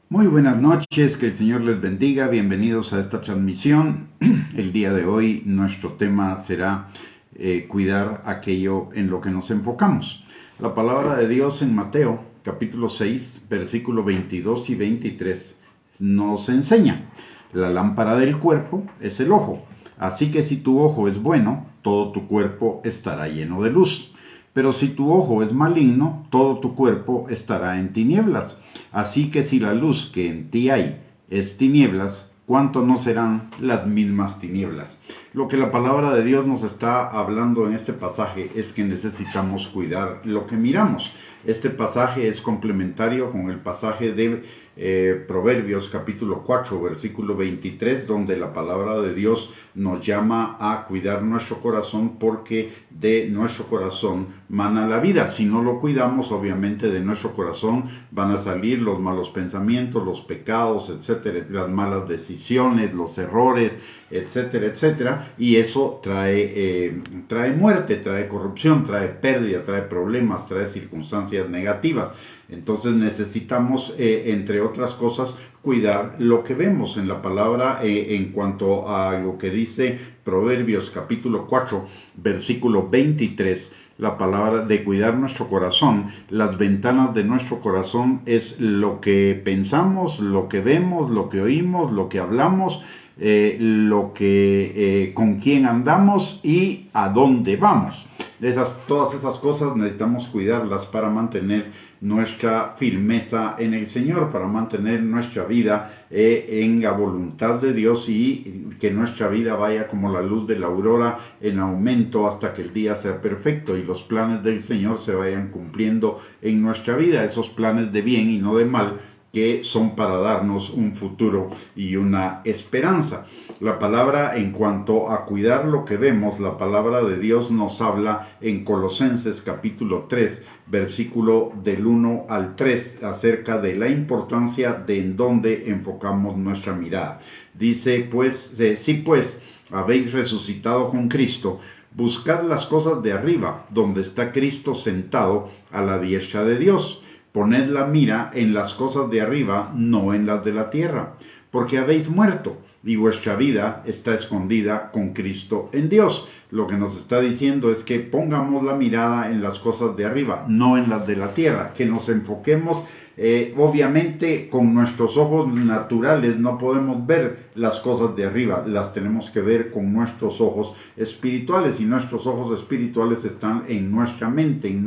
Muy buenas noches, que el Señor les bendiga, bienvenidos a esta transmisión. El día de hoy nuestro tema será cuidar aquello en lo que nos enfocamos. La palabra de Dios en Mateo capítulo 6, versículo 22 y 23 nos enseña: la lámpara del cuerpo es el ojo, así que si tu ojo es bueno, todo tu cuerpo estará lleno de luz. Pero si tu ojo es maligno, todo tu cuerpo estará en tinieblas. Así que si la luz que en ti hay es tinieblas, ¿cuánto no serán las mismas tinieblas? Lo que la palabra de Dios nos está hablando en este pasaje es que necesitamos cuidar lo que miramos. Este pasaje es complementario con el pasaje de Proverbios capítulo 4 versículo 23, donde la palabra de Dios nos llama a cuidar nuestro corazón, porque de nuestro corazón mana la vida. Si no lo cuidamos, obviamente de nuestro corazón van a salir los malos pensamientos, los pecados, etcétera, las malas decisiones, los errores, etcétera, etcétera, y eso trae muerte, trae corrupción, trae pérdida, trae problemas, trae circunstancias negativas. Entonces necesitamos, entre otras cosas, cuidar lo que vemos en la palabra. En cuanto a lo que dice Proverbios capítulo 4 versículo 23, la palabra de cuidar nuestro corazón, las ventanas de nuestro corazón es lo que pensamos, lo que vemos, lo que oímos, lo que hablamos, con quién andamos y a dónde vamos. Todas esas cosas necesitamos cuidarlas para mantener nuestra firmeza en el Señor, para mantener nuestra vida en la voluntad de Dios, y que nuestra vida vaya como la luz de la aurora en aumento hasta que el día sea perfecto y los planes del Señor se vayan cumpliendo en nuestra vida, esos planes de bien y no de mal, que son para darnos un futuro y una esperanza. La palabra, en cuanto a cuidar lo que vemos, la palabra de Dios nos habla en Colosenses capítulo 3, versículo del 1 al 3, acerca de la importancia de en dónde enfocamos nuestra mirada. Dice, pues, si pues habéis resucitado con Cristo, buscad las cosas de arriba, donde está Cristo sentado a la diestra de Dios. Poned la mira en las cosas de arriba, no en las de la tierra, porque habéis muerto y vuestra vida está escondida con Cristo en Dios. Lo que nos está diciendo es que pongamos la mirada en las cosas de arriba, no en las de la tierra, que nos enfoquemos. Obviamente con nuestros ojos naturales no podemos ver las cosas de arriba, las tenemos que ver con nuestros ojos espirituales, y nuestros ojos espirituales están en nuestra mente,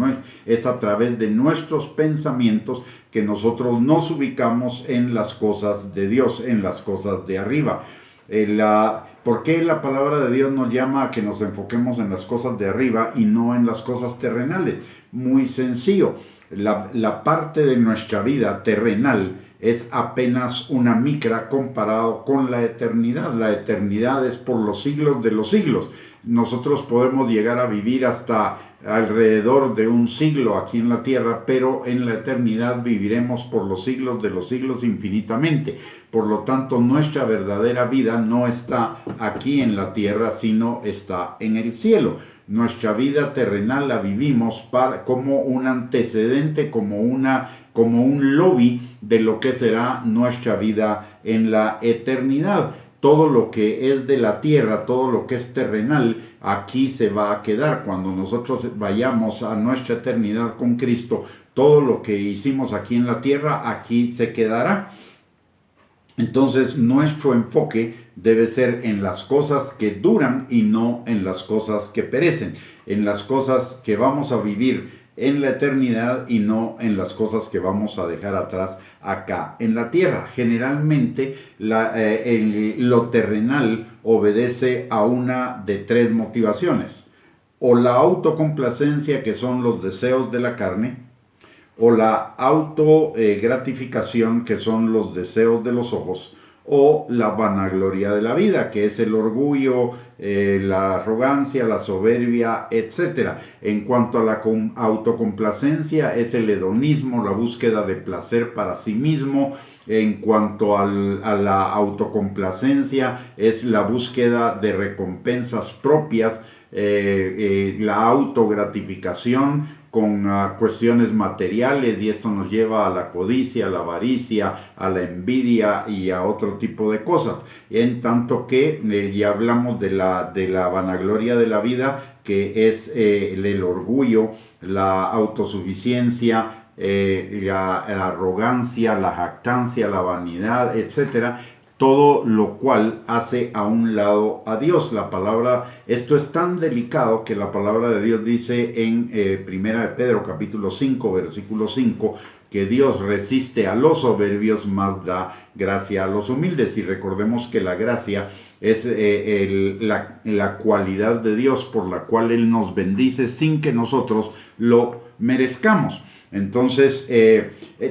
es a través de nuestros pensamientos que nosotros nos ubicamos en las cosas de Dios, en las cosas de arriba. ¿Por qué la palabra de Dios nos llama a que nos enfoquemos en las cosas de arriba y no en las cosas terrenales? Muy sencillo. La parte de nuestra vida terrenal es apenas una micra comparado con la eternidad. La eternidad es por los siglos de los siglos. Nosotros podemos llegar a vivir hasta alrededor de un siglo aquí en la tierra, pero en la eternidad viviremos por los siglos de los siglos infinitamente. Por lo tanto, nuestra verdadera vida no está aquí en la tierra, sino está en el cielo. Nuestra vida terrenal la vivimos como un antecedente, como un lobby de lo que será nuestra vida en la eternidad. Todo lo que es de la tierra, todo lo que es terrenal, aquí se va a quedar. Cuando nosotros vayamos a nuestra eternidad con Cristo, todo lo que hicimos aquí en la tierra, aquí se quedará. Entonces nuestro enfoque debe ser en las cosas que duran y no en las cosas que perecen, en las cosas que vamos a vivir en la eternidad y no en las cosas que vamos a dejar atrás acá en la tierra. Generalmente lo terrenal obedece a una de tres motivaciones: o la autocomplacencia, que son los deseos de la carne, o la autogratificación, que son los deseos de los ojos, o la vanagloria de la vida, que es el orgullo, la arrogancia, la soberbia, etc. En cuanto a la autocomplacencia, es el hedonismo, la búsqueda de placer para sí mismo. En cuanto a la autocomplacencia, es la búsqueda de recompensas propias. La autogratificación con cuestiones materiales, y esto nos lleva a la codicia, a la avaricia, a la envidia y a otro tipo de cosas. En tanto que ya hablamos de la vanagloria de la vida, que es el orgullo, la autosuficiencia, la arrogancia, la jactancia, la vanidad, etcétera. Todo lo cual hace a un lado a Dios. La palabra, esto es tan delicado que la palabra de Dios dice en Primera de Pedro capítulo 5, versículo 5, que Dios resiste a los soberbios, mas da gracia a los humildes. Y recordemos que la gracia es la cualidad de Dios por la cual Él nos bendice sin que nosotros lo merezcamos. Entonces,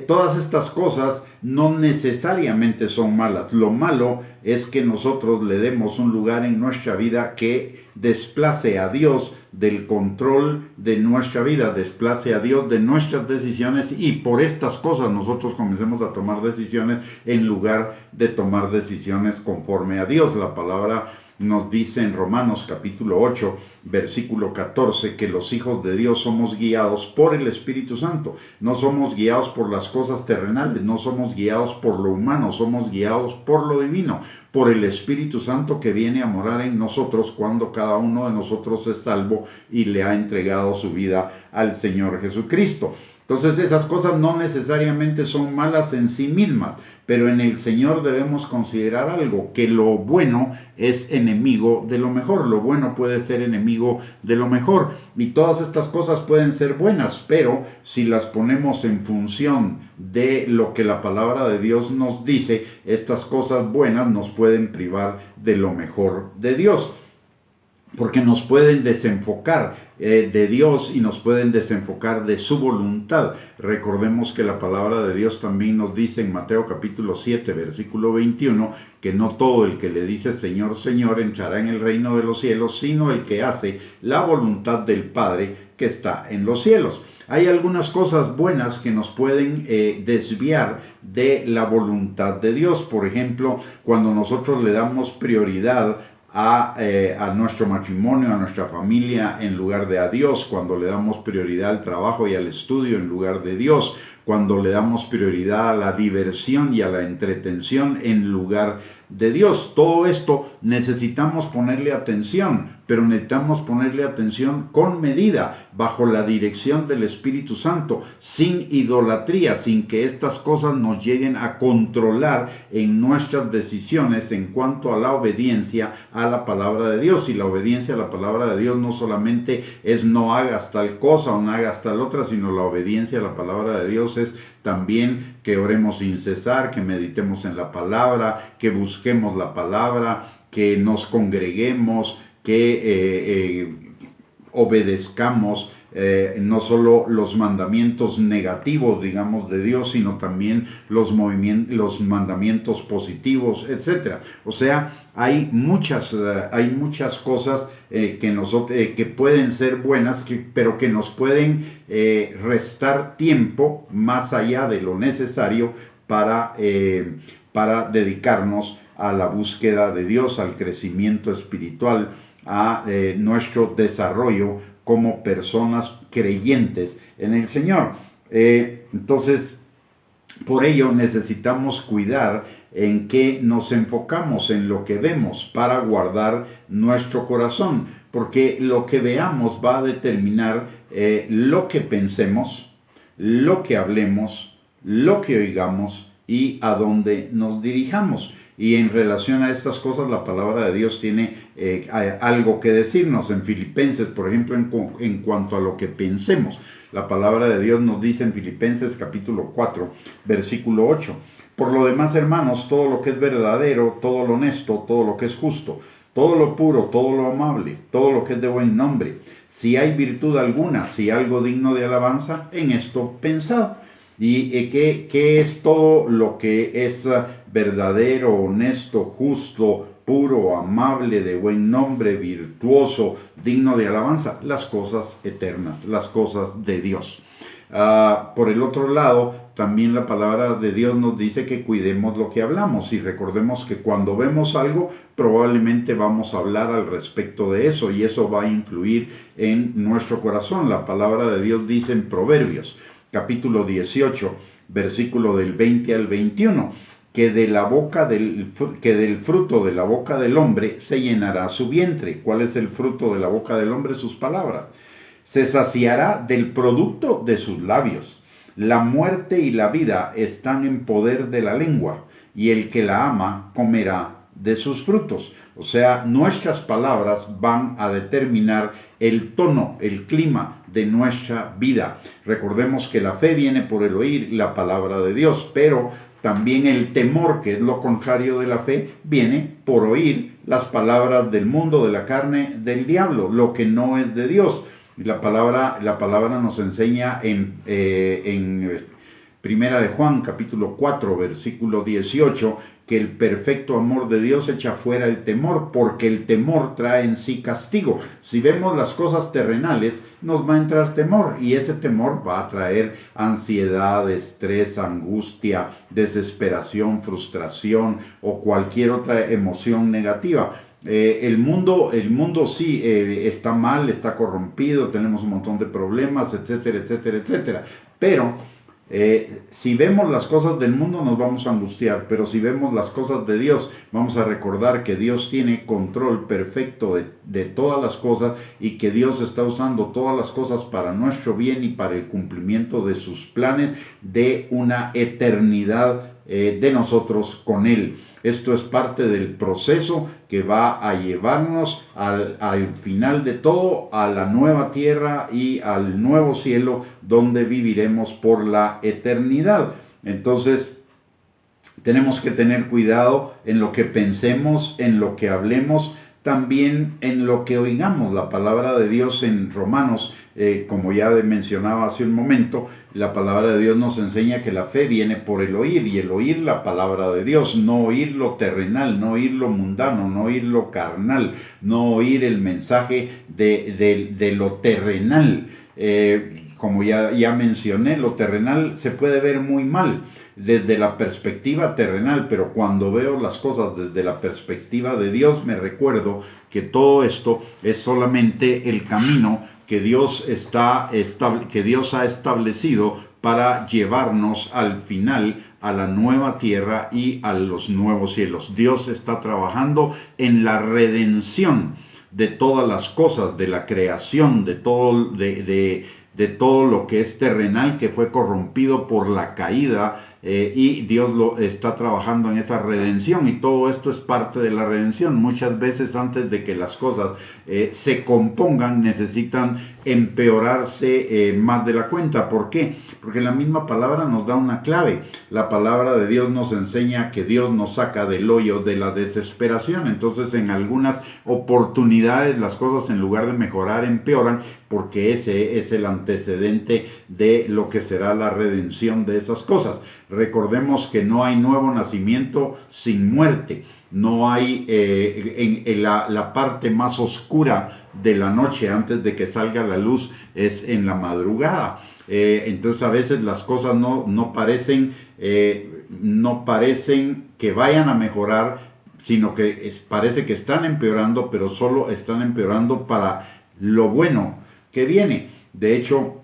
todas estas cosas no necesariamente son malas. Lo malo es que nosotros le demos un lugar en nuestra vida que desplace a Dios del control de nuestra vida, desplace a Dios de nuestras decisiones, y por estas cosas nosotros comencemos a tomar decisiones en lugar de tomar decisiones conforme a Dios. La palabra nos dice en Romanos capítulo 8, versículo 14, que los hijos de Dios somos guiados por el Espíritu Santo. No somos guiados por las cosas terrenales, no somos guiados por lo humano, somos guiados por lo divino, por el Espíritu Santo que viene a morar en nosotros cuando cada uno de nosotros es salvo y le ha entregado su vida al Señor Jesucristo. Entonces esas cosas no necesariamente son malas en sí mismas, pero en el Señor debemos considerar algo, que lo bueno es enemigo de lo mejor. Lo bueno puede ser enemigo de lo mejor, y todas estas cosas pueden ser buenas, pero si las ponemos en función de lo que la palabra de Dios nos dice, estas cosas buenas nos pueden privar de lo mejor de Dios, porque nos pueden desenfocar de Dios y nos pueden desenfocar de su voluntad. Recordemos que la palabra de Dios también nos dice en Mateo capítulo 7, versículo 21, que no todo el que le dice Señor, Señor entrará en el reino de los cielos, sino el que hace la voluntad del Padre que está en los cielos. Hay algunas cosas buenas que nos pueden desviar de la voluntad de Dios. Por ejemplo, cuando nosotros le damos prioridad a nuestro matrimonio, a nuestra familia en lugar de a Dios, cuando le damos prioridad al trabajo y al estudio en lugar de Dios, cuando le damos prioridad a la diversión y a la entretención en lugar de Dios. Todo esto necesitamos ponerle atención, pero necesitamos ponerle atención con medida, bajo la dirección del Espíritu Santo, sin idolatría, sin que estas cosas nos lleguen a controlar en nuestras decisiones en cuanto a la obediencia a la palabra de Dios. Y la obediencia a la palabra de Dios no solamente es no hagas tal cosa o no hagas tal otra, sino la obediencia a la palabra de Dios es también que oremos sin cesar, que meditemos en la palabra, que busquemos la palabra, que nos congreguemos, que obedezcamos no solo los mandamientos negativos, digamos, de Dios, sino también los mandamientos positivos, etc. O sea, hay muchas cosas que pueden ser buenas, pero que nos pueden restar tiempo más allá de lo necesario para dedicarnos a la búsqueda de Dios, al crecimiento espiritual, a nuestro desarrollo como personas creyentes en el Señor. Entonces, por ello necesitamos cuidar en qué nos enfocamos, en lo que vemos, para guardar nuestro corazón, porque lo que veamos va a determinar lo que pensemos, lo que hablemos, lo que oigamos y a dónde nos dirijamos. Y en relación a estas cosas, la palabra de Dios tiene algo que decirnos. En Filipenses, por ejemplo, en cuanto a lo que pensemos, la palabra de Dios nos dice en Filipenses capítulo 4, versículo 8. Por lo demás, hermanos, todo lo que es verdadero, todo lo honesto, todo lo que es justo, todo lo puro, todo lo amable, todo lo que es de buen nombre, si hay virtud alguna, si algo digno de alabanza, en esto pensad. ¿Y qué es todo lo que es verdadero, honesto, justo, puro, amable, de buen nombre, virtuoso, digno de alabanza? Las cosas eternas, las cosas de Dios. Por el otro lado, también la palabra de Dios nos dice que cuidemos lo que hablamos y recordemos que cuando vemos algo probablemente vamos a hablar al respecto de eso y eso va a influir en nuestro corazón. La palabra de Dios dice en Proverbios capítulo 18, versículo del 20 al 21, que del fruto de la boca del hombre se llenará su vientre. ¿Cuál es el fruto de la boca del hombre? Sus palabras. Se saciará del producto de sus labios. La muerte y la vida están en poder de la lengua, y el que la ama comerá de sus frutos. O sea, nuestras palabras van a determinar el tono, el clima de nuestra vida. Recordemos que la fe viene por el oír la palabra de Dios, pero también el temor, que es lo contrario de la fe, viene por oír las palabras del mundo, de la carne, del diablo, lo que no es de Dios. La palabra nos enseña en Primera de Juan, capítulo 4, versículo 18, que el perfecto amor de Dios echa fuera el temor, porque el temor trae en sí castigo. Si vemos las cosas terrenales, nos va a entrar temor, y ese temor va a traer ansiedad, estrés, angustia, desesperación, frustración o cualquier otra emoción negativa. El mundo sí está mal, está corrompido, tenemos un montón de problemas, etcétera, etcétera, etcétera. Pero si vemos las cosas del mundo nos vamos a angustiar, pero si vemos las cosas de Dios, vamos a recordar que Dios tiene control perfecto de todas las cosas y que Dios está usando todas las cosas para nuestro bien y para el cumplimiento de sus planes de una eternidad de nosotros con Él. Esto es parte del proceso que va a llevarnos al final de todo, a la nueva tierra y al nuevo cielo donde viviremos por la eternidad. Entonces, tenemos que tener cuidado en lo que pensemos, en lo que hablemos, también en lo que oigamos. La palabra de Dios en Romanos, como ya mencionaba hace un momento, la palabra de Dios nos enseña que la fe viene por el oír, y el oír la palabra de Dios, no oír lo terrenal, no oír lo mundano, no oír lo carnal, no oír el mensaje de lo terrenal. Como ya mencioné, lo terrenal se puede ver muy mal desde la perspectiva terrenal, pero cuando veo las cosas desde la perspectiva de Dios, me recuerdo que todo esto es solamente el camino que Dios ha establecido para llevarnos al final a la nueva tierra y a los nuevos cielos. Dios está trabajando en la redención de todas las cosas, de la creación, de todo lo que es terrenal, que fue corrompido por la caída, y Dios lo está trabajando en esa redención, y todo esto es parte de la redención. Muchas veces antes de que las cosas se compongan, necesitan empeorarse más de la cuenta. ¿Por qué? Porque la misma palabra nos da una clave. La palabra de Dios nos enseña que Dios nos saca del hoyo de la desesperación. Entonces, en algunas oportunidades las cosas, en lugar de mejorar, empeoran, porque ese es el antecedente de lo que será la redención de esas cosas. Recordemos que no hay nuevo nacimiento sin muerte. No hay en la parte más oscura de la noche, antes de que salga la luz, es en la madrugada. Entonces a veces las cosas no parecen que vayan a mejorar, sino que parece que están empeorando, pero solo están empeorando para lo bueno que viene. De hecho,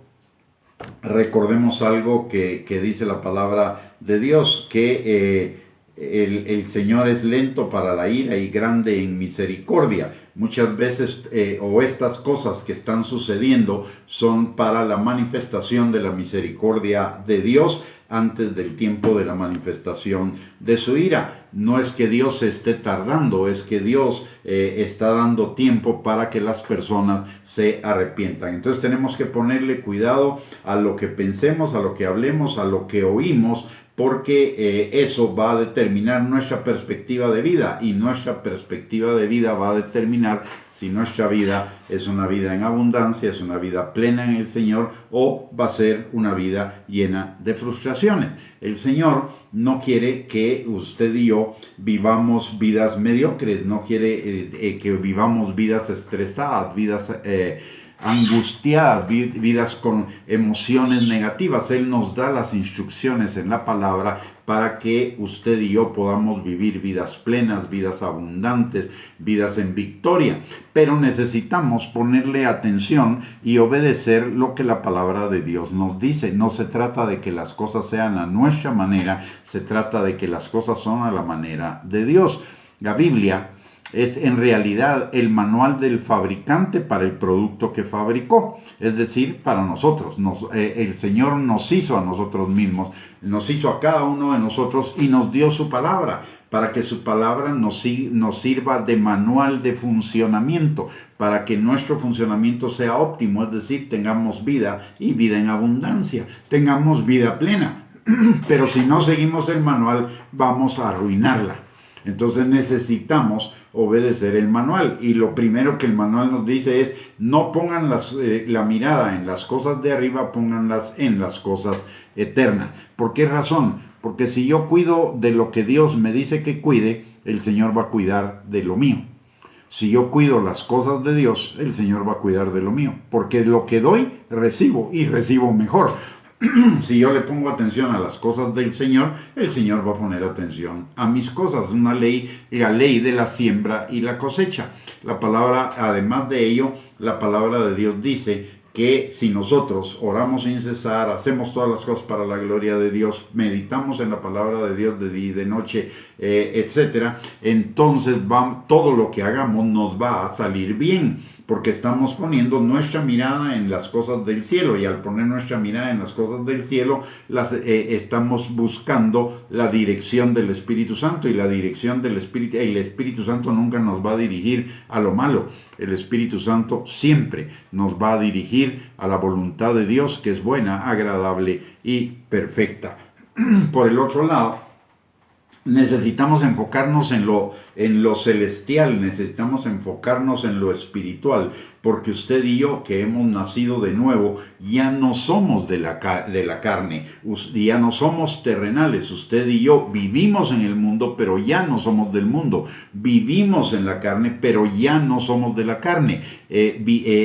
recordemos algo que dice la palabra de Dios, que el Señor es lento para la ira y grande en misericordia. Muchas veces estas cosas que están sucediendo son para la manifestación de la misericordia de Dios antes del tiempo de la manifestación de su ira. No es que Dios se esté tardando, es que Dios está dando tiempo para que las personas se arrepientan. Entonces tenemos que ponerle cuidado a lo que pensemos, a lo que hablemos, a lo que oímos, porque eso va a determinar nuestra perspectiva de vida, y nuestra perspectiva de vida va a determinar si nuestra vida es una vida en abundancia, es una vida plena en el Señor, o va a ser una vida llena de frustraciones. El Señor no quiere que usted y yo vivamos vidas mediocres, no quiere que vivamos vidas estresadas, vidas angustiadas, vidas con emociones negativas. Él nos da las instrucciones en la palabra para que usted y yo podamos vivir vidas plenas, vidas abundantes, vidas en victoria. Pero necesitamos ponerle atención y obedecer lo que la palabra de Dios nos dice. No se trata de que las cosas sean a nuestra manera, se trata de que las cosas son a la manera de Dios. La Biblia es en realidad el manual del fabricante para el producto que fabricó, es decir, para nosotros. El Señor nos hizo a nosotros mismos, nos hizo a cada uno de nosotros y nos dio su palabra, para que su palabra nos sirva de manual de funcionamiento, para que nuestro funcionamiento sea óptimo, es decir, tengamos vida y vida en abundancia, tengamos vida plena. Pero si no seguimos el manual, vamos a arruinarla. Entonces necesitamos obedecer el manual, y lo primero que el manual nos dice es: no pongan la mirada en las cosas de arriba, pónganlas en las cosas eternas. ¿Por qué razón? Porque si yo cuido de lo que Dios me dice que cuide, el Señor va a cuidar de lo mío. Si yo cuido las cosas de Dios, el Señor va a cuidar de lo mío, porque lo que doy, recibo, y recibo mejor. Si yo le pongo atención a las cosas del Señor, el Señor va a poner atención a mis cosas. Una ley, la ley de la siembra y la cosecha. La palabra, además de ello, la palabra de Dios dice que si nosotros oramos sin cesar, hacemos todas las cosas para la gloria de Dios, meditamos en la palabra de Dios de día y de noche, etcétera, entonces todo lo que hagamos nos va a salir bien, porque estamos poniendo nuestra mirada en las cosas del cielo, y al poner nuestra mirada en las cosas del cielo, estamos buscando la dirección del Espíritu Santo, y la dirección del Espíritu, el Espíritu Santo nunca nos va a dirigir a lo malo. El Espíritu Santo siempre nos va a dirigir a la voluntad de Dios, que es buena, agradable y perfecta. Por el otro lado, necesitamos enfocarnos en lo celestial, necesitamos enfocarnos en lo espiritual, porque usted y yo, que hemos nacido de nuevo, ya no somos de la carne, ya no somos terrenales. Usted y yo vivimos en el mundo, pero ya no somos del mundo. Vivimos en la carne, pero ya no somos de la carne.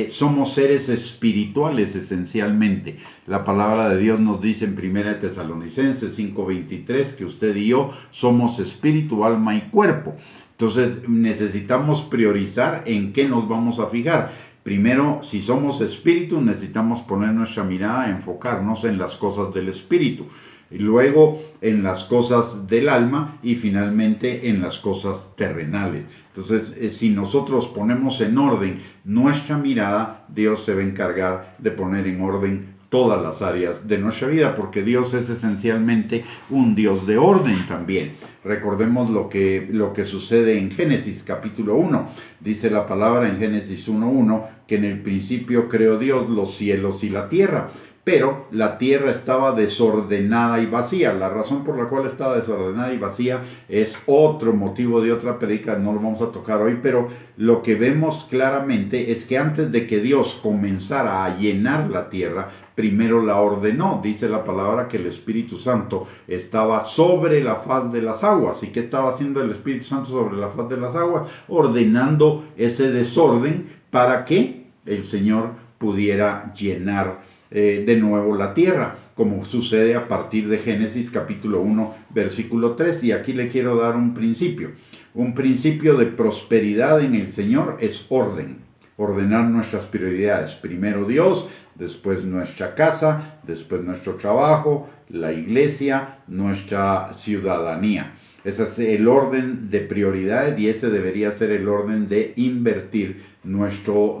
Somos seres espirituales esencialmente. La palabra de Dios nos dice en 1 Tesalonicenses 5:23 que usted y yo somos espíritu, alma y cuerpo. Entonces necesitamos priorizar en qué nos vamos a fijar. Primero, si somos espíritu, necesitamos poner nuestra mirada, enfocarnos en las cosas del espíritu, y luego en las cosas del alma, y finalmente en las cosas terrenales. Entonces, si nosotros ponemos en orden nuestra mirada, Dios se va a encargar de poner en orden todas las áreas de nuestra vida, porque Dios es esencialmente un Dios de orden también. Recordemos lo que sucede en Génesis capítulo 1. Dice la palabra en Génesis 1:1 que en el principio creó Dios los cielos y la tierra, pero la tierra estaba desordenada y vacía. La razón por la cual estaba desordenada y vacía es otro motivo de otra prédica, no lo vamos a tocar hoy, pero lo que vemos claramente es que antes de que Dios comenzara a llenar la tierra, primero la ordenó. Dice la palabra que el Espíritu Santo estaba sobre la faz de las aguas. ¿Y qué estaba haciendo el Espíritu Santo sobre la faz de las aguas? Ordenando ese desorden para que el Señor pudiera llenar de nuevo la tierra, como sucede a partir de Génesis capítulo 1 versículo 3. Y aquí le quiero dar un principio de prosperidad en el Señor. Es ordenar nuestras prioridades: primero Dios, después nuestra casa, después nuestro trabajo, la iglesia, nuestra ciudadanía. Ese es el orden de prioridades, y ese debería ser el orden de invertir nuestro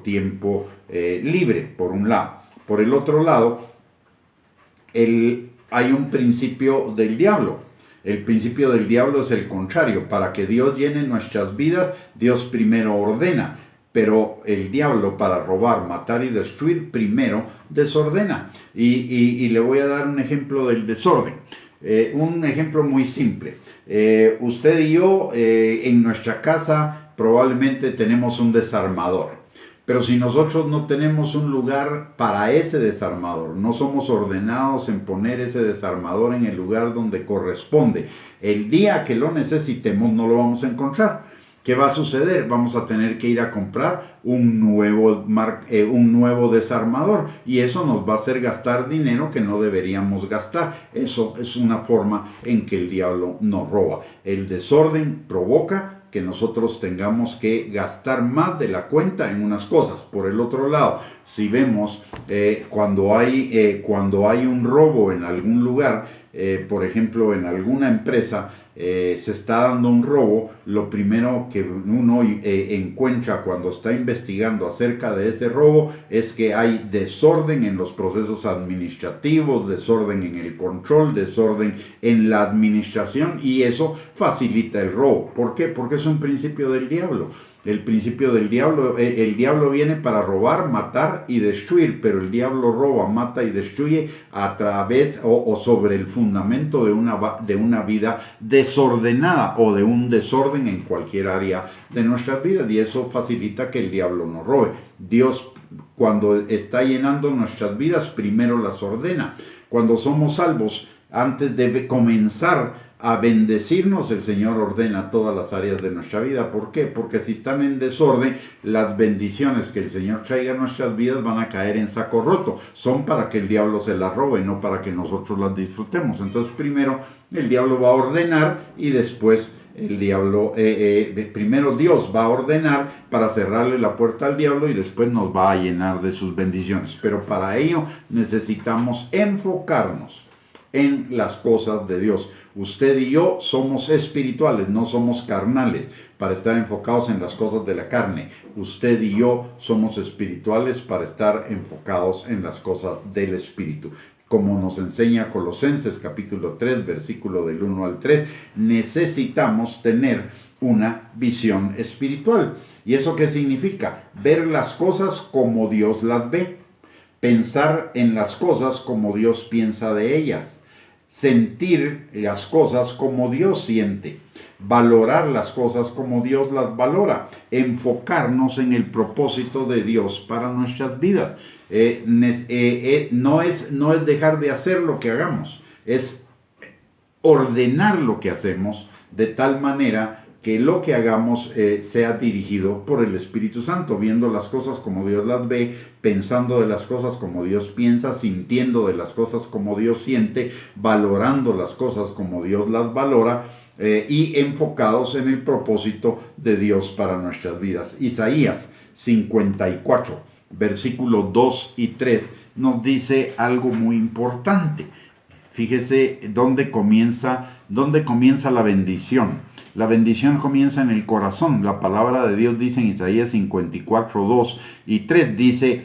tiempo libre, por un lado. Por el otro lado, hay un principio del diablo. El principio del diablo es el contrario. Para que Dios llene nuestras vidas, Dios primero ordena. Pero el diablo, para robar, matar y destruir, primero desordena. Y le voy a dar un ejemplo del desorden. Un ejemplo muy simple. Usted y yo en nuestra casa probablemente tenemos un desarmador. Pero si nosotros no tenemos un lugar para ese desarmador, no somos ordenados en poner ese desarmador en el lugar donde corresponde, el día que lo necesitemos no lo vamos a encontrar. ¿Qué va a suceder? Vamos a tener que ir a comprar un nuevo desarmador y eso nos va a hacer gastar dinero que no deberíamos gastar. Eso es una forma en que el diablo nos roba. El desorden provoca que nosotros tengamos que gastar más de la cuenta en unas cosas. Por el otro lado, si vemos cuando hay un robo en algún lugar, por ejemplo en alguna empresa, se está dando un robo, lo primero que uno encuentra cuando está investigando acerca de ese robo es que hay desorden en los procesos administrativos, desorden en el control, desorden en la administración, y eso facilita el robo. ¿Por qué? Porque es un principio del diablo. El principio del diablo, el diablo viene para robar, matar y destruir, pero el diablo roba, mata y destruye a través o sobre el fundamento de una vida desordenada o de un desorden en cualquier área de nuestras vidas, y eso facilita que el diablo nos robe. Dios, cuando está llenando nuestras vidas, primero las ordena. Cuando somos salvos, antes de comenzar a bendecirnos, el Señor ordena todas las áreas de nuestra vida. ¿Por qué? Porque si están en desorden, las bendiciones que el Señor traiga a nuestras vidas van a caer en saco roto. Son para que el diablo se las robe, no para que nosotros las disfrutemos. Entonces primero el diablo va a ordenar y después primero Dios va a ordenar para cerrarle la puerta al diablo y después nos va a llenar de sus bendiciones. Pero para ello necesitamos enfocarnos en las cosas de Dios. Usted y yo somos espirituales, no somos carnales, para estar enfocados en las cosas de la carne. Usted y yo somos espirituales para estar enfocados en las cosas del Espíritu. Como nos enseña Colosenses capítulo 3, versículo del 1 al 3, necesitamos tener una visión espiritual. ¿Y eso qué significa? Ver las cosas como Dios las ve, pensar en las cosas como Dios piensa de ellas, sentir las cosas como Dios siente, valorar las cosas como Dios las valora, enfocarnos en el propósito de Dios para nuestras vidas. No es dejar de hacer lo que hagamos, es ordenar lo que hacemos de tal manera que lo que hagamos sea dirigido por el Espíritu Santo, viendo las cosas como Dios las ve, pensando de las cosas como Dios piensa, sintiendo de las cosas como Dios siente, valorando las cosas como Dios las valora, y enfocados en el propósito de Dios para nuestras vidas. Isaías 54, versículos 2 y 3, nos dice algo muy importante. Fíjese dónde comienza la bendición. La bendición comienza en el corazón. La palabra de Dios dice en Isaías 54, 2 y 3, dice: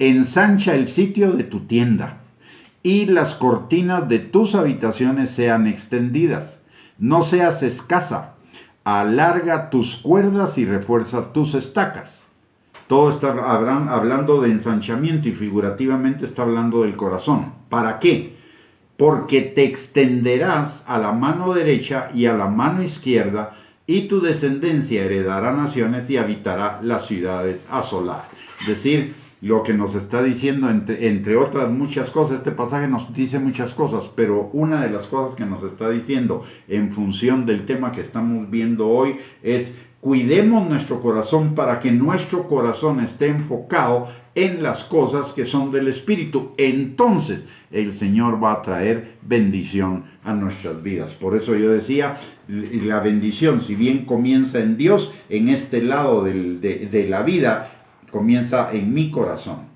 ensancha el sitio de tu tienda y las cortinas de tus habitaciones sean extendidas. No seas escasa, alarga tus cuerdas y refuerza tus estacas. Todo está hablando de ensanchamiento y figurativamente está hablando del corazón. ¿Para qué? Porque te extenderás a la mano derecha y a la mano izquierda, y tu descendencia heredará naciones y habitará las ciudades asoladas. Es decir, lo que nos está diciendo, entre otras muchas cosas, este pasaje nos dice muchas cosas, pero una de las cosas que nos está diciendo en función del tema que estamos viendo hoy es: cuidemos nuestro corazón para que nuestro corazón esté enfocado en las cosas que son del Espíritu. Entonces el Señor va a traer bendición a nuestras vidas. Por eso yo decía, la bendición, si bien comienza en Dios, en este lado de la vida, comienza en mi corazón.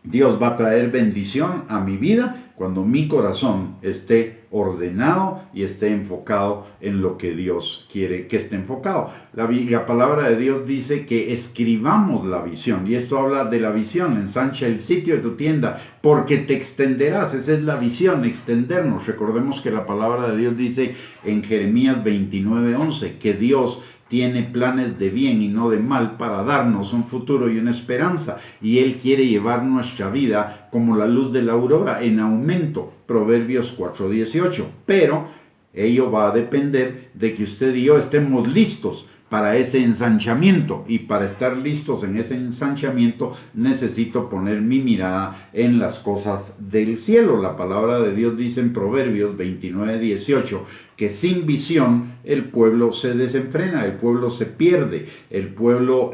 Dios va a traer bendición a mi vida cuando mi corazón esté ordenado y esté enfocado en lo que Dios quiere que esté enfocado. La palabra de Dios dice que escribamos la visión, y esto habla de la visión: ensancha el sitio de tu tienda porque te extenderás. Esa es la visión, extendernos. Recordemos que la palabra de Dios dice en Jeremías 29:11 que Dios tiene planes de bien y no de mal para darnos un futuro y una esperanza, y Él quiere llevar nuestra vida como la luz de la aurora en aumento. Proverbios 4:18. Pero ello va a depender de que usted y yo estemos listos para ese ensanchamiento, y para estar listos en ese ensanchamiento necesito poner mi mirada en las cosas del cielo. La palabra de Dios dice en Proverbios 29:18 que sin visión el pueblo se desenfrena, el pueblo se pierde, el pueblo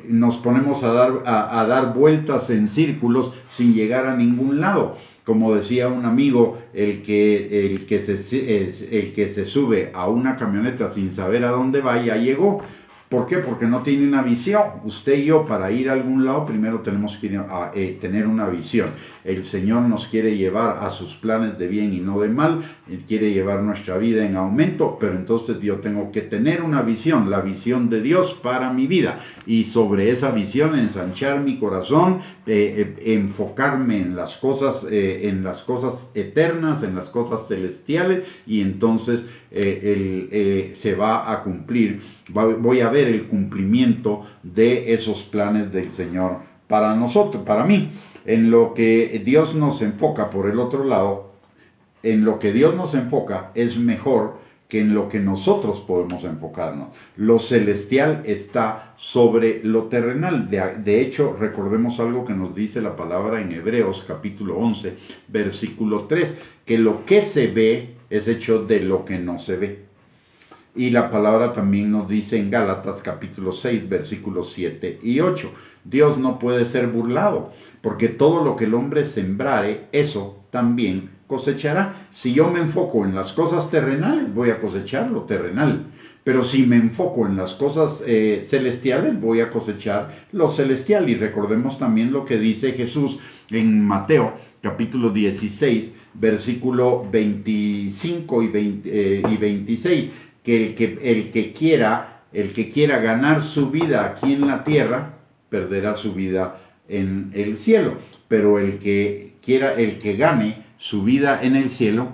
nos ponemos a dar vueltas en círculos sin llegar a ningún lado. Como decía un amigo, el que se sube a una camioneta sin saber a dónde va, ya llegó. ¿Por qué? Porque no tiene una visión. Usted y yo, para ir a algún lado, primero tenemos que tener una visión. El Señor nos quiere llevar a sus planes de bien y no de mal. Él quiere llevar nuestra vida en aumento, pero entonces yo tengo que tener una visión, la visión de Dios para mi vida. Y sobre esa visión ensanchar mi corazón, enfocarme en las cosas eternas, en las cosas celestiales, y entonces se va a cumplir. Voy a ver el cumplimiento de esos planes del Señor para nosotros, para mí. En lo que Dios nos enfoca, por el otro lado, en lo que Dios nos enfoca es mejor que en lo que nosotros podemos enfocarnos. Lo celestial está sobre lo terrenal. De hecho, recordemos algo que nos dice la palabra en Hebreos capítulo 11, versículo 3, que lo que se ve es hecho de lo que no se ve. Y la palabra también nos dice en Gálatas capítulo 6, versículos 7 y 8. Dios no puede ser burlado, porque todo lo que el hombre sembrare, eso también cosechará. Si yo me enfoco en las cosas terrenales, voy a cosechar lo terrenal. Pero si me enfoco en las cosas celestiales, voy a cosechar lo celestial. Y recordemos también lo que dice Jesús en Mateo capítulo 16, versículo 25 y 26. Que el que quiera ganar su vida aquí en la tierra, perderá su vida en el cielo. Pero el que gane su vida en el cielo,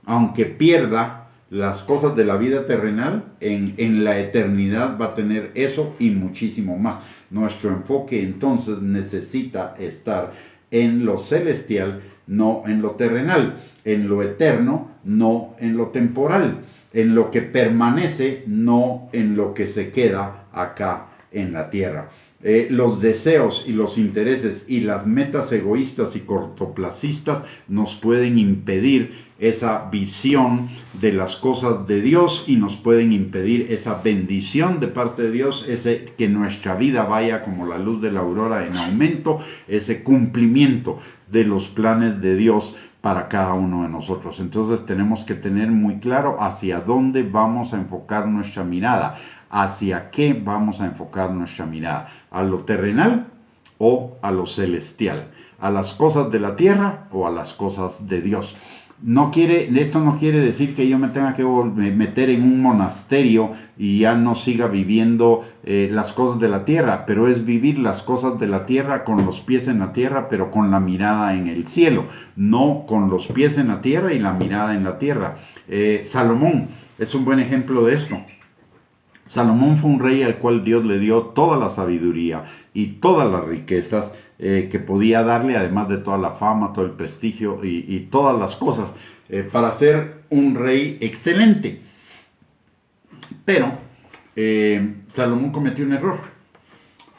aunque pierda las cosas de la vida terrenal, en la eternidad va a tener eso y muchísimo más. Nuestro enfoque entonces necesita estar en lo celestial, no en lo terrenal, en lo eterno, no en lo temporal, en lo que permanece, no en lo que se queda acá en la tierra. Los deseos y los intereses y las metas egoístas y cortoplacistas nos pueden impedir esa visión de las cosas de Dios y nos pueden impedir esa bendición de parte de Dios, que nuestra vida vaya como la luz de la aurora en aumento, ese cumplimiento de los planes de Dios para cada uno de nosotros. Entonces tenemos que tener muy claro hacia dónde vamos a enfocar nuestra mirada, hacia qué vamos a enfocar nuestra mirada, a lo terrenal o a lo celestial, a las cosas de la tierra o a las cosas de Dios. Esto no quiere decir que yo me tenga que meter en un monasterio y ya no siga viviendo las cosas de la tierra, pero es vivir las cosas de la tierra con los pies en la tierra, pero con la mirada en el cielo, no con los pies en la tierra y la mirada en la tierra. Salomón es un buen ejemplo de esto. Salomón fue un rey al cual Dios le dio toda la sabiduría y todas las riquezas que podía darle, además de toda la fama, todo el prestigio y todas las cosas, para ser un rey excelente. Pero Salomón cometió un error,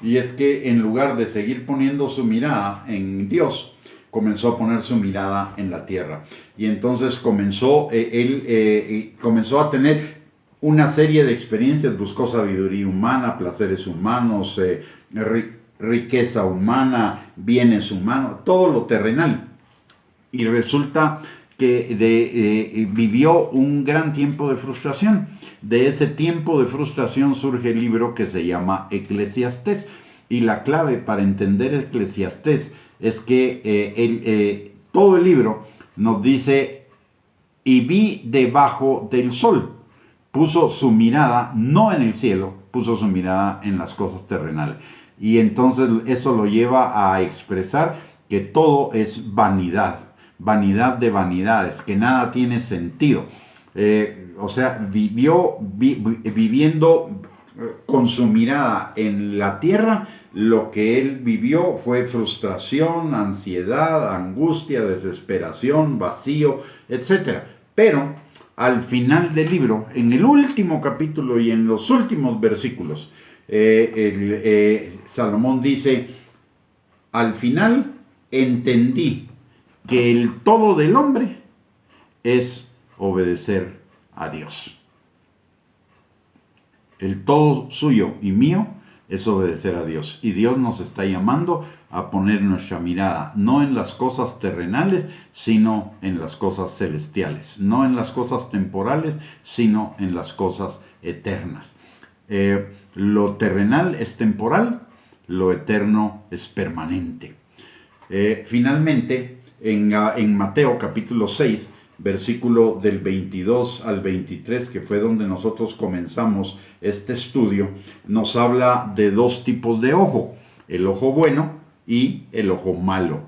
y es que en lugar de seguir poniendo su mirada en Dios, comenzó a poner su mirada en la tierra. Y entonces comenzó a tener una serie de experiencias, buscó sabiduría humana, placeres humanos, riqueza humana, bienes humanos, todo lo terrenal. Y resulta que vivió un gran tiempo de frustración. De ese tiempo de frustración surge el libro que se llama Eclesiastés. Y la clave para entender Eclesiastés es que todo el libro nos dice: y vi debajo del sol. Puso su mirada no en el cielo, puso su mirada en las cosas terrenales. Y entonces eso lo lleva a expresar que todo es vanidad, vanidad de vanidades, que nada tiene sentido. Viviendo con su mirada en la tierra, lo que él vivió fue frustración, ansiedad, angustia, desesperación, vacío, etc. Pero al final del libro, en el último capítulo y en los últimos versículos, Salomón dice, al final entendí que el todo del hombre es obedecer a Dios. El todo suyo y mío es obedecer a Dios. Y Dios nos está llamando a poner nuestra mirada no en las cosas terrenales, sino en las cosas celestiales. No en las cosas temporales, sino en las cosas eternas. Lo terrenal es temporal, lo eterno es permanente. Finalmente, en Mateo capítulo 6, versículo del 22 al 23, que fue donde nosotros comenzamos este estudio, nos habla de dos tipos de ojo, el ojo bueno y el ojo malo.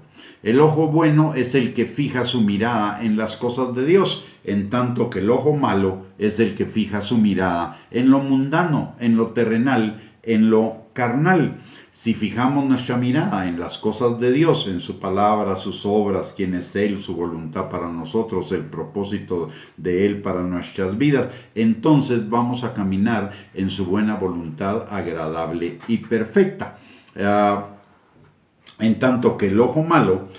El ojo bueno es el que fija su mirada en las cosas de Dios, en tanto que el ojo malo es el que fija su mirada en lo mundano, en lo terrenal, en lo carnal. Si fijamos nuestra mirada en las cosas de Dios, en su palabra, sus obras, quién es Él, su voluntad para nosotros, el propósito de Él para nuestras vidas, entonces vamos a caminar en su buena voluntad agradable y perfecta. En tanto que el ojo malo,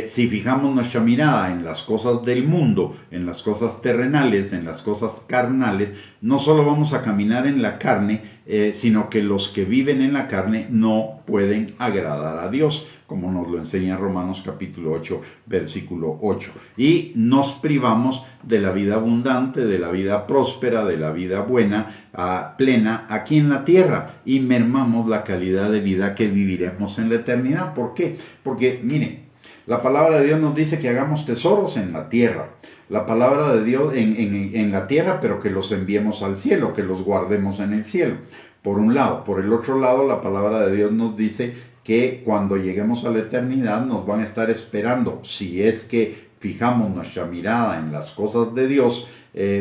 si fijamos nuestra mirada en las cosas del mundo, en las cosas terrenales, en las cosas carnales, no solo vamos a caminar en la carne, sino que los que viven en la carne no pueden agradar a Dios, como nos lo enseña Romanos capítulo 8, versículo 8. Y nos privamos de la vida abundante, de la vida próspera, de la vida buena, plena aquí en la tierra, y mermamos la calidad de vida que viviremos en la eternidad. ¿Por qué? Porque, mire, la palabra de Dios nos dice que hagamos tesoros en la tierra. La palabra de Dios en la tierra, pero que los enviemos al cielo, que los guardemos en el cielo. Por un lado. Por el otro lado, la palabra de Dios nos dice que cuando lleguemos a la eternidad nos van a estar esperando, si es que fijamos nuestra mirada en las cosas de Dios,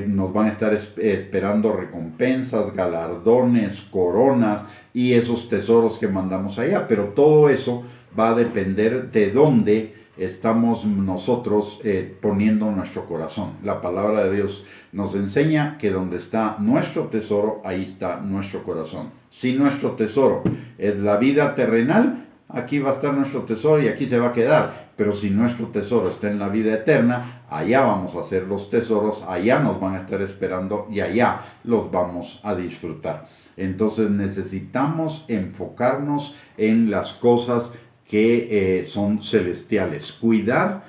nos van a estar esperando recompensas, galardones, coronas y esos tesoros que mandamos allá. Pero todo eso va a depender de dónde estamos nosotros poniendo nuestro corazón. La palabra de Dios nos enseña que donde está nuestro tesoro, ahí está nuestro corazón. Si nuestro tesoro es la vida terrenal, aquí va a estar nuestro tesoro y aquí se va a quedar. Pero si nuestro tesoro está en la vida eterna, allá vamos a hacer los tesoros, allá nos van a estar esperando y allá los vamos a disfrutar. Entonces necesitamos enfocarnos en las cosas que son celestiales, cuidar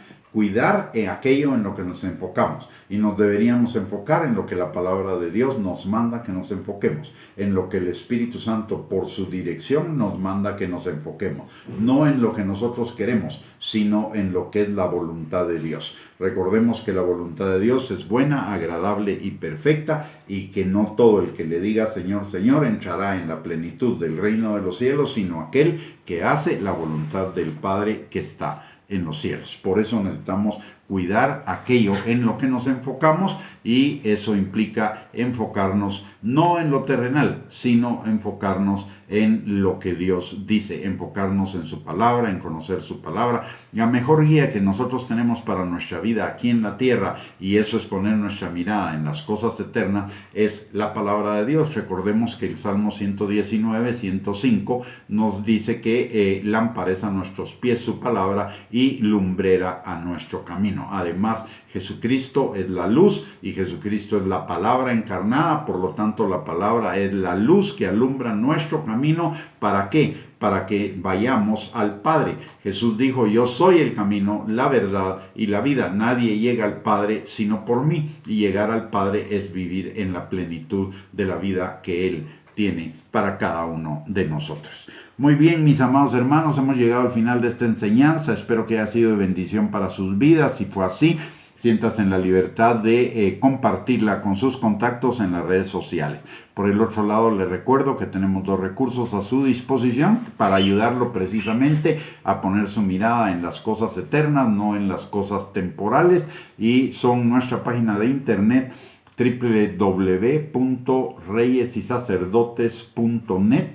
en aquello en lo que nos enfocamos, y nos deberíamos enfocar en lo que la palabra de Dios nos manda que nos enfoquemos, en lo que el Espíritu Santo por su dirección nos manda que nos enfoquemos, no en lo que nosotros queremos, sino en lo que es la voluntad de Dios. Recordemos que la voluntad de Dios es buena, agradable y perfecta, y que no todo el que le diga Señor, Señor entrará en la plenitud del reino de los cielos, sino aquel que hace la voluntad del Padre que está en los cielos. Por eso necesitamos cuidar aquello en lo que nos enfocamos, y eso implica enfocarnos no en lo terrenal, sino enfocarnos en lo que Dios dice, enfocarnos en su palabra, en conocer su palabra. La mejor guía que nosotros tenemos para nuestra vida aquí en la tierra, y eso es poner nuestra mirada en las cosas eternas, es la palabra de Dios. Recordemos que el Salmo 119, 105 nos dice que lámpara es a nuestros pies su palabra y lumbrera a nuestro camino. Además, Jesucristo es la luz y Jesucristo es la palabra encarnada, por lo tanto la palabra es la luz que alumbra nuestro camino. ¿Para qué? Para que vayamos al Padre. Jesús dijo, yo soy el camino, la verdad y la vida. Nadie llega al Padre sino por mí, y llegar al Padre es vivir en la plenitud de la vida que Él tiene para cada uno de nosotros. Muy bien, mis amados hermanos, hemos llegado al final de esta enseñanza. Espero que haya sido de bendición para sus vidas. Si fue así, siéntase en la libertad de compartirla con sus contactos en las redes sociales. Por el otro lado, les recuerdo que tenemos 2 recursos a su disposición para ayudarlo precisamente a poner su mirada en las cosas eternas, no en las cosas temporales, y son nuestra página de internet www.reyesysacerdotes.net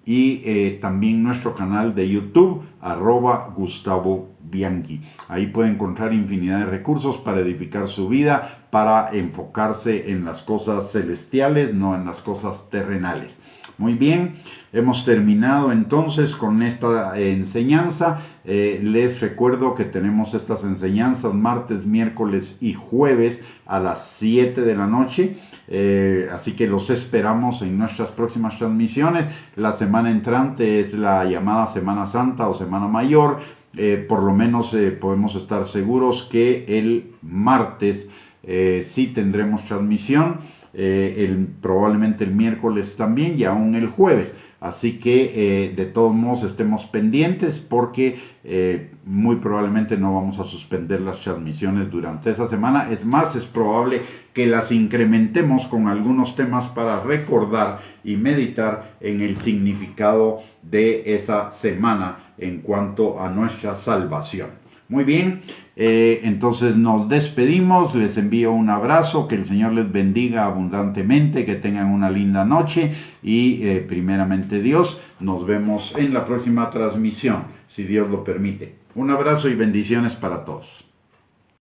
y también nuestro canal de YouTube @Gustavo Bianchi. Ahí puede encontrar infinidad de recursos para edificar su vida, para enfocarse en las cosas celestiales, no en las cosas terrenales. Muy bien, hemos terminado entonces con esta enseñanza. Les recuerdo que tenemos estas enseñanzas martes, miércoles y jueves a las 7 de la noche. Así que los esperamos en nuestras próximas transmisiones. La semana entrante es la llamada Semana Santa o Semana Mayor. Por lo menos podemos estar seguros que el martes sí tendremos transmisión. Probablemente el miércoles también y aún el jueves. Así que de todos modos estemos pendientes porque muy probablemente no vamos a suspender las transmisiones durante esa semana. Es más, es probable que las incrementemos con algunos temas para recordar y meditar en el significado de esa semana en cuanto a nuestra salvación. Muy bien, entonces nos despedimos, les envío un abrazo, que el Señor les bendiga abundantemente, que tengan una linda noche y primeramente Dios, nos vemos en la próxima transmisión, si Dios lo permite. Un abrazo y bendiciones para todos.